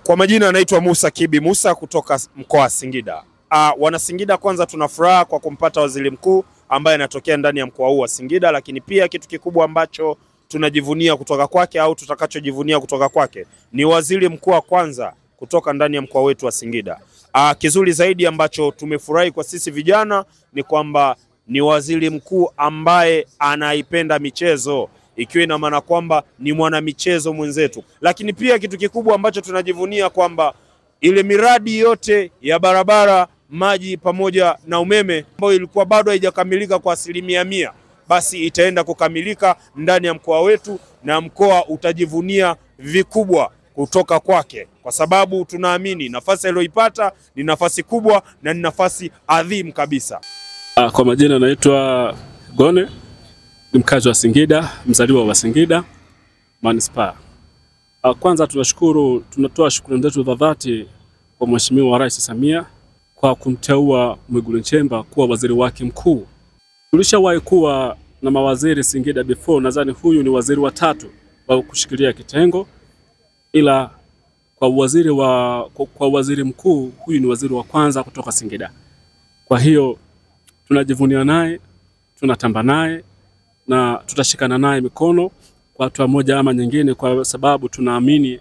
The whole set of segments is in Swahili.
Kwa majina anaitwa Musa Kibi Musa kutoka mkoa wa Singida. Wana Singida, kwanza tunafuraha kwa kumpata waziri mkuu ambaye anatokea ndani ya mkoa huu wa Singida, lakini pia kitu kikubwa ambacho tunajivunia kutoka kwake au tutakachojivunia kutoka kwake ni waziri mkuu wa kwanza kutoka ndani ya mkoa wetu wa Singida. Kizuri zaidi ambacho tumefurahi kwa sisi vijana ni kwamba ni waziri mkuu ambaye anaipenda michezo, ikiwa ina maana kwamba ni mwana michezo mwenzetu. Lakini pia kitu kikubwa ambacho tunajivunia kwamba ile miradi yote ya barabara, maji pamoja na umeme ambayo ilikuwa bado haijakamilika kwa 100%, basi itaenda kukamilika ndani ya mkoa wetu, na mkoa utajivunia vikubwa kutoka kwake, kwa sababu tunaamini nafasi aliyoipata ni nafasi kubwa na ni nafasi adhimu kabisa. Kwa majina naitwa Gone, ni mkazi wa Singida, mzaliwa wa Singida Manispaa. Kwanza tunatoa shukrani zetu za dhati kwa Mheshimiwa Rais Samia kwa kumteua Mwigulu Nchemba kuwa waziri wake mkuu. Tulishawahi kuwa na mawaziri Singida before, nadhani huyu ni waziri wa 3 wa kushikilia kitengo, ila kwa waziri mkuu huyu ni waziri wa kwanza kutoka Singida. Kwa hiyo tunajivunia naye, tunatamba naye na tutashikana naye mikono kwa hatua moja ama nyingine, kwa sababu tunaamini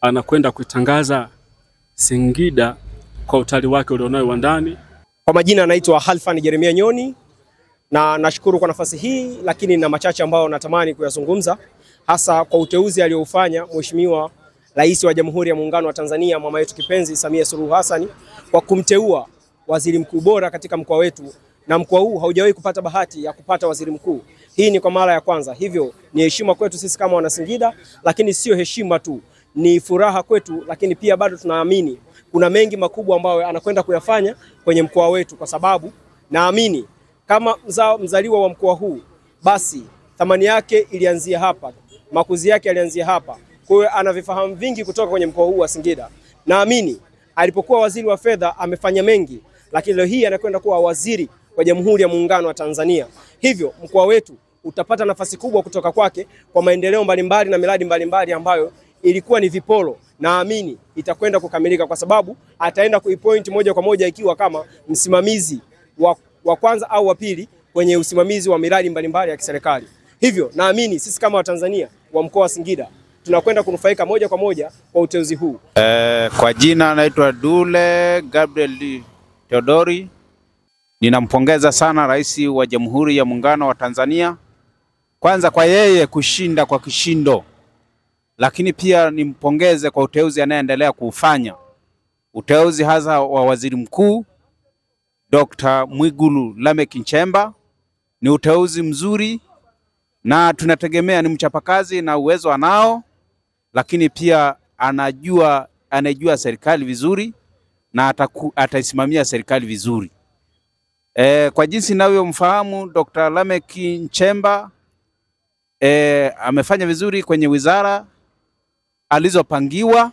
anakwenda kuitangaza Singida kwa utalii wake ulionao wa ndani. Kwa majina anaitwa Halfan Jeremia Nyoni, na nashukuru kwa nafasi hii, lakini na machache ambayo natamani kuyazungumza, hasa kwa uteuzi aliofanya Mheshimiwa Rais wa Jamhuri ya Muungano wa Tanzania, mama yetu kipenzi Samia Suluhu Hassan, kwa kumteua waziri mkuu bora katika mkoa wetu, na mkoa huu haujawahi kupata bahati ya kupata waziri mkuu. Hii ni kwa mara ya kwanza. Hivyo ni heshima kwetu sisi kama wana Singida, lakini sio heshima tu, ni furaha kwetu, lakini pia bado tunaamini kuna mengi makubwa ambayo anakwenda kuyafanya kwenye mkoa wetu, kwa sababu naamini kama mzaliwa wa mkoa huu, basi thamani yake ilianzia hapa, makuzi yake yalianzia hapa. Kwa hiyo anavifahamu vingi kutoka kwenye mkoa huu wa Singida. Naamini alipokuwa waziri wa fedha amefanya mengi, lakini leo hii anakwenda kuwa waziri wa Jamhuri ya Muungano wa Tanzania. Hivyo mkoa wetu utapata nafasi kubwa kutoka kwake kwa maendeleo mbalimbali na miradi mbalimbali ambayo ilikuwa ni vipolo. Naamini itakwenda kukamilika, kwa sababu ataenda kuipoint moja kwa moja ikiwa kama msimamizi wa kwanza au wa pili kwenye usimamizi wa miradi mbalimbali ya kiserikali. Hivyo naamini sisi kama Watanzania wa mkoa wa Singida tunakwenda kunufaika moja kwa moja kwa uteuzi huu. Kwa jina naitwa Dule Gabriel Theodori. Ninampongeza sana Rais wa Jamhuri ya Muungano wa Tanzania, kwanza kwa yeye kushinda kwa kishindo, lakini pia nimpongeze kwa uteuzi anaendelea kufanya, uteuzi hasa wa waziri mkuu Dr. Mwigulu Lameck Nchemba. Ni uteuzi mzuri na tunategemea, ni mchapakazi na uwezo anao, lakini pia anajua serikali vizuri na ataisimamia serikali vizuri. Kwa jinsi ninavyomfahamu Dr. Lameck Nchemba, amefanya vizuri kwenye wizara alizopangiwa,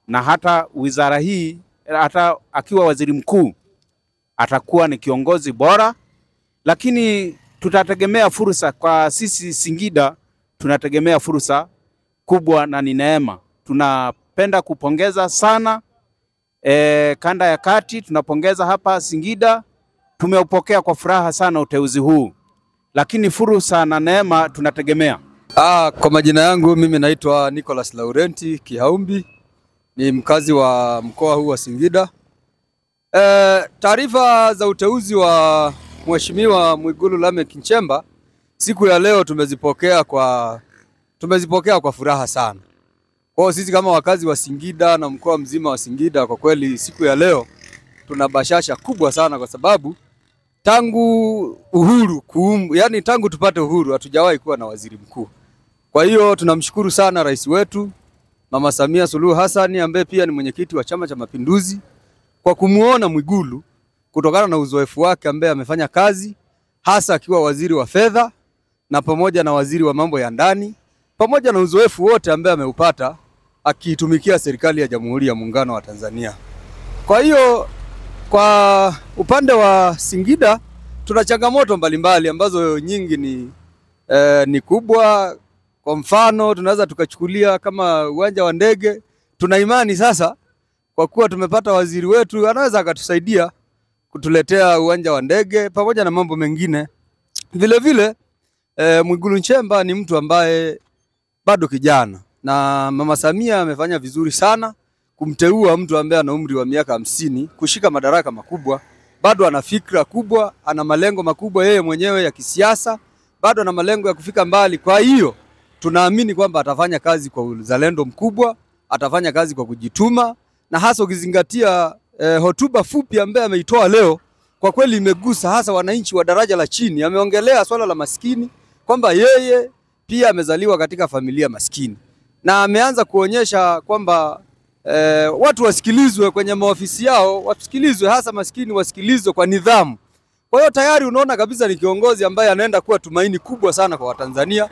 na hata wizara hii, hata akiwa waziri mkuu atakuwa ni kiongozi bora. Lakini tutategemea fursa kwa sisi Singida, tunategemea fursa kubwa na ni neema. Tunapenda kupongeza sana kanda ya kati, tunapongeza hapa Singida, tumeupokea kwa furaha sana uteuzi huu, lakini fursa na neema tunategemea. Kwa majina yangu mimi naitwa Nicholas Laurenti Kihaumbi, ni mkazi wa mkoa huu wa Singida. Taarifa za uteuzi wa Mheshimiwa Mwigulu Lameck Nchemba siku ya leo tumezipokea kwa furaha sana. Kwa sisi kama wakazi wa Singida na mkoa mzima wa Singida, kwa kweli siku ya leo tuna bashasha kubwa sana, kwa sababu tangu tangu tupate uhuru hatujawahi kuwa na waziri mkuu. Kwa hiyo tunamshukuru sana rais wetu Mama Samia Suluhu Hassan, ambaye pia ni mwenyekiti wa Chama cha Mapinduzi, kwa kumuona Mwigulu kutokana na uzoefu wake ambaye amefanya kazi hasa akiwa waziri wa fedha na pamoja na waziri wa mambo ya ndani, pamoja na uzoefu wote ambaye ameupata akitumikia serikali ya Jamhuri ya Muungano wa Tanzania. Kwa hiyo kwa upande wa Singida tuna changamoto mbalimbali ambazo nyingi ni kubwa. Kwa mfano tunaweza tukachukulia kama uwanja wa ndege, tuna imani sasa kwa kuwa tumepata waziri wetu anaweza akatusaidia kutuletea uwanja wa ndege pamoja na mambo mengine. Vile vile Mwigulu Nchemba ni mtu ambaye bado kijana, na Mama Samia amefanya vizuri sana kumteua mtu ambaye ana umri wa miaka 50 kushika madaraka makubwa. Bado ana fikra kubwa, ana malengo makubwa yeye mwenyewe ya kisiasa, bado ana malengo ya kufika mbali. Kwa hiyo tunaamini kwamba atafanya kazi kwa uzalendo mkubwa, atafanya kazi kwa kujituma, na hasa ukizingatia hotuba fupi ambaye ameitoa leo, kwa kweli imegusa hasa wananchi wa daraja la chini. Ameongelea swala la maskini, kwamba yeye pia amezaliwa katika familia maskini, na ameanza kuonyesha kwamba watu wasikilizwe kwenye maofisi yao, wasikilizwe hasa maskini, wasikilizwe kwa nidhamu. Kwa hiyo tayari unaona kabisa ni kiongozi ambaye anaenda kuwa tumaini kubwa sana kwa Watanzania.